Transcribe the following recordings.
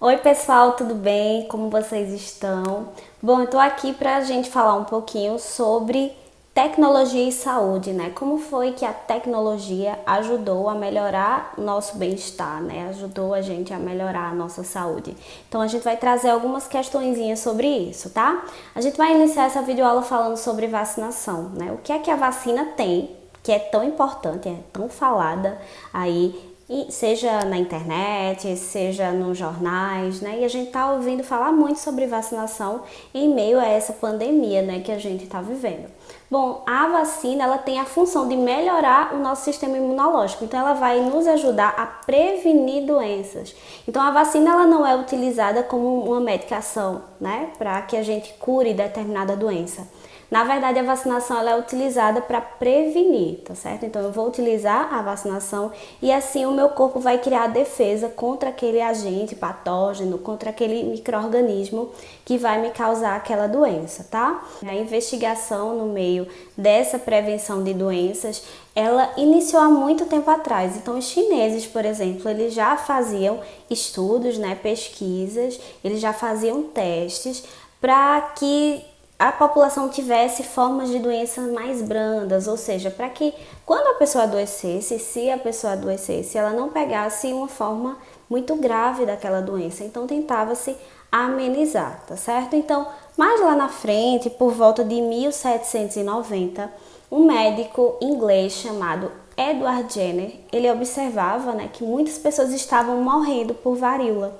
Oi pessoal, tudo bem? Como vocês estão? Bom, eu tô aqui pra gente falar um pouquinho sobre tecnologia e saúde, né? Como foi que a tecnologia ajudou a melhorar o nosso bem-estar, né? Ajudou a gente a melhorar a nossa saúde. Então a gente vai trazer algumas questõezinhas sobre isso, tá? A gente vai iniciar essa videoaula falando sobre vacinação, né? O que é que a vacina tem, que é tão importante, é tão falada aí, e seja na internet, seja nos jornais, né? E a gente tá ouvindo falar muito sobre vacinação em meio a essa pandemia, né, que a gente está vivendo. Bom, a vacina, ela tem a função de melhorar o nosso sistema imunológico, então ela vai nos ajudar a prevenir doenças. Então a vacina, ela não é utilizada como uma medicação, né, para que a gente cure determinada doença. Na verdade, a vacinação ela é utilizada para prevenir, tá certo? Então, eu vou utilizar a vacinação e assim o meu corpo vai criar defesa contra aquele agente patógeno, contra aquele micro-organismo que vai me causar aquela doença, tá? A investigação no meio dessa prevenção de doenças, ela iniciou há muito tempo atrás. Então, os chineses, por exemplo, eles já faziam estudos, né, pesquisas, eles já faziam testes para que a população tivesse formas de doença mais brandas, ou seja, para que quando a pessoa adoecesse, se a pessoa adoecesse, ela não pegasse uma forma muito grave daquela doença. Então tentava-se amenizar, tá certo? Então, mais lá na frente, por volta de 1790, um médico inglês chamado Edward Jenner, ele observava, né, que muitas pessoas estavam morrendo por varíola.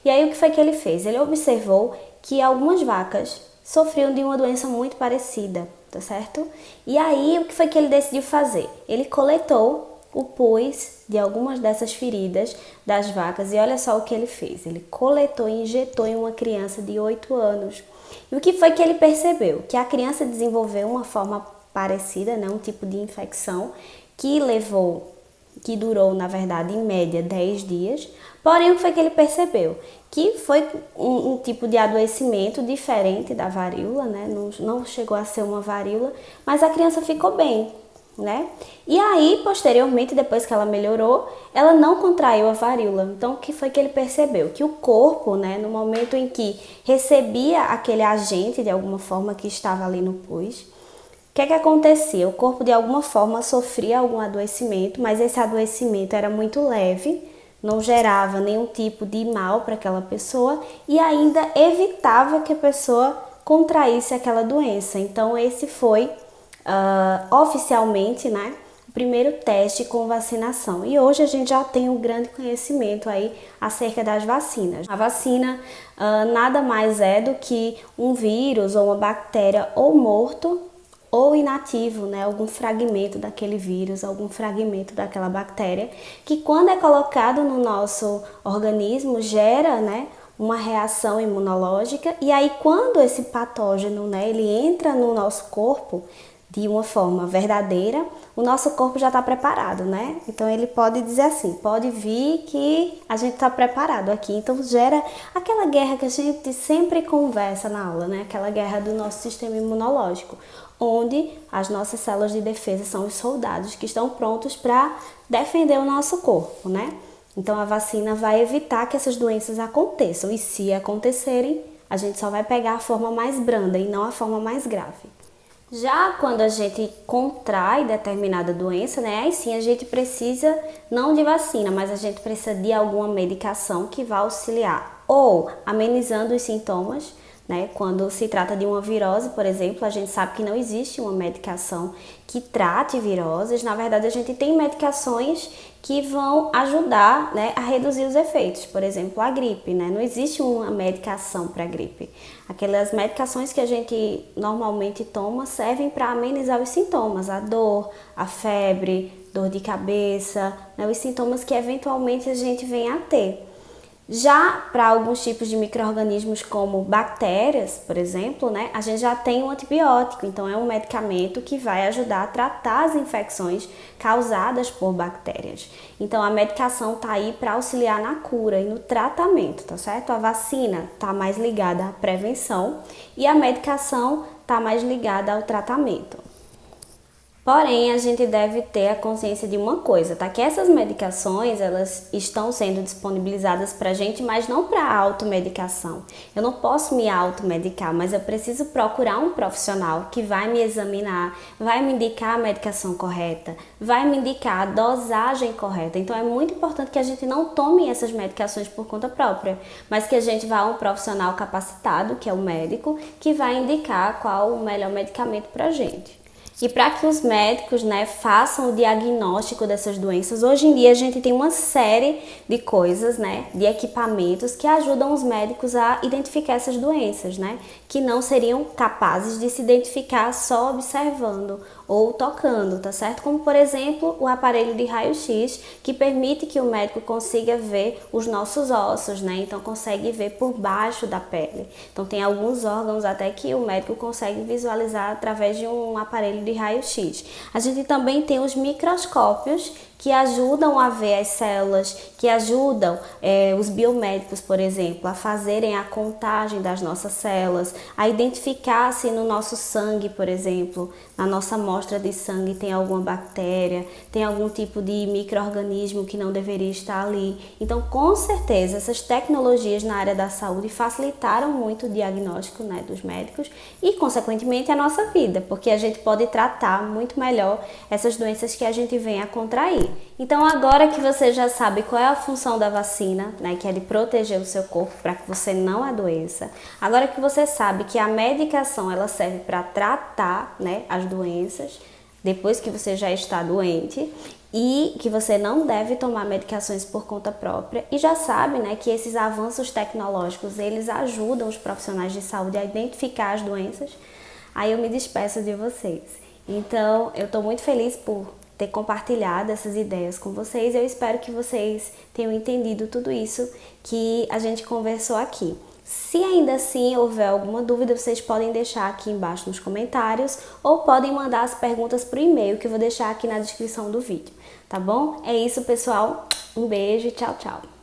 E aí o que foi que ele fez? Ele observou que algumas vacas sofriam de uma doença muito parecida, tá certo? E aí, o que foi que ele decidiu fazer? Ele coletou o pus de algumas dessas feridas das vacas e olha só o que ele fez. Ele coletou e injetou em uma criança de 8 anos. E o que foi que ele percebeu? Que a criança desenvolveu uma forma parecida, né? Um tipo de infecção que durou, na verdade, em média 10 dias. Porém, o que foi que ele percebeu? Que foi um tipo de adoecimento diferente da varíola, né? Não chegou a ser uma varíola, mas a criança ficou bem, né? E aí, posteriormente, depois que ela melhorou, ela não contraiu a varíola. Então, o que foi que ele percebeu? Que o corpo, né, no momento em que recebia aquele agente, de alguma forma, que estava ali no pus, o que é que acontecia? O corpo de alguma forma sofria algum adoecimento, mas esse adoecimento era muito leve, não gerava nenhum tipo de mal para aquela pessoa e ainda evitava que a pessoa contraísse aquela doença. Então esse foi oficialmente, né, o primeiro teste com vacinação. E hoje a gente já tem um grande conhecimento aí acerca das vacinas. A vacina nada mais é do que um vírus ou uma bactéria ou morto ou inativo, né, algum fragmento daquele vírus, algum fragmento daquela bactéria, que quando é colocado no nosso organismo gera, né, uma reação imunológica e aí quando esse patógeno, né, ele entra no nosso corpo de uma forma verdadeira, o nosso corpo já está preparado, né? Então ele pode dizer assim, pode vir que a gente está preparado aqui. Então gera aquela guerra que a gente sempre conversa na aula, né? Aquela guerra do nosso sistema imunológico, onde as nossas células de defesa são os soldados que estão prontos para defender o nosso corpo, né? Então a vacina vai evitar que essas doenças aconteçam e se acontecerem, a gente só vai pegar a forma mais branda e não a forma mais grave. Já quando a gente contrai determinada doença, né, aí sim a gente precisa não de vacina, mas a gente precisa de alguma medicação que vá auxiliar ou amenizando os sintomas, né? Quando se trata de uma virose, por exemplo, a gente sabe que não existe uma medicação que trate viroses. Na verdade, a gente tem medicações que vão ajudar, né, a reduzir os efeitos. Por exemplo, a gripe, né? Não existe uma medicação para a gripe. Aquelas medicações que a gente normalmente toma servem para amenizar os sintomas, a dor, a febre, dor de cabeça, né? Os sintomas que eventualmente a gente vem a ter. Já para alguns tipos de micro-organismos como bactérias, por exemplo, né, a gente já tem um antibiótico, então é um medicamento que vai ajudar a tratar as infecções causadas por bactérias. Então a medicação está aí para auxiliar na cura e no tratamento, tá certo? A vacina está mais ligada à prevenção e a medicação está mais ligada ao tratamento. Porém, a gente deve ter a consciência de uma coisa, tá? Que essas medicações, elas estão sendo disponibilizadas pra gente, mas não para automedicação. Eu não posso me automedicar, mas eu preciso procurar um profissional que vai me examinar, vai me indicar a medicação correta, vai me indicar a dosagem correta. Então, é muito importante que a gente não tome essas medicações por conta própria, mas que a gente vá a um profissional capacitado, que é o médico, que vai indicar qual o melhor medicamento pra gente. E para que os médicos, né, façam o diagnóstico dessas doenças, hoje em dia a gente tem uma série de coisas, né, de equipamentos que ajudam os médicos a identificar essas doenças, né, que não seriam capazes de se identificar só observando ou tocando, tá certo? Como, por exemplo, o aparelho de raio-x, que permite que o médico consiga ver os nossos ossos, né? Então, consegue ver por baixo da pele. Então, tem alguns órgãos até que o médico consegue visualizar através de um aparelho de raio-x. A gente também tem os microscópios, que ajudam a ver as células, que ajudam os biomédicos, por exemplo, a fazerem a contagem das nossas células, a identificar se no nosso sangue, por exemplo, na nossa amostra de sangue tem alguma bactéria, tem algum tipo de micro-organismo que não deveria estar ali. Então, com certeza, essas tecnologias na área da saúde facilitaram muito o diagnóstico, né, dos médicos e, consequentemente, a nossa vida, porque a gente pode tratar muito melhor essas doenças que a gente vem a contrair. Então, agora que você já sabe qual é a função da vacina, né, que é de proteger o seu corpo para que você não adoeça, agora que você sabe que a medicação ela serve para tratar, né, as doenças depois que você já está doente e que você não deve tomar medicações por conta própria e já sabe, né, que esses avanços tecnológicos eles ajudam os profissionais de saúde a identificar as doenças, aí eu me despeço de vocês. Então, eu estou muito feliz por ter compartilhado essas ideias com vocês. Eu espero que vocês tenham entendido tudo isso que a gente conversou aqui. Se ainda assim houver alguma dúvida, vocês podem deixar aqui embaixo nos comentários ou podem mandar as perguntas por e-mail que eu vou deixar aqui na descrição do vídeo, tá bom? É isso, pessoal. Um beijo e tchau, tchau.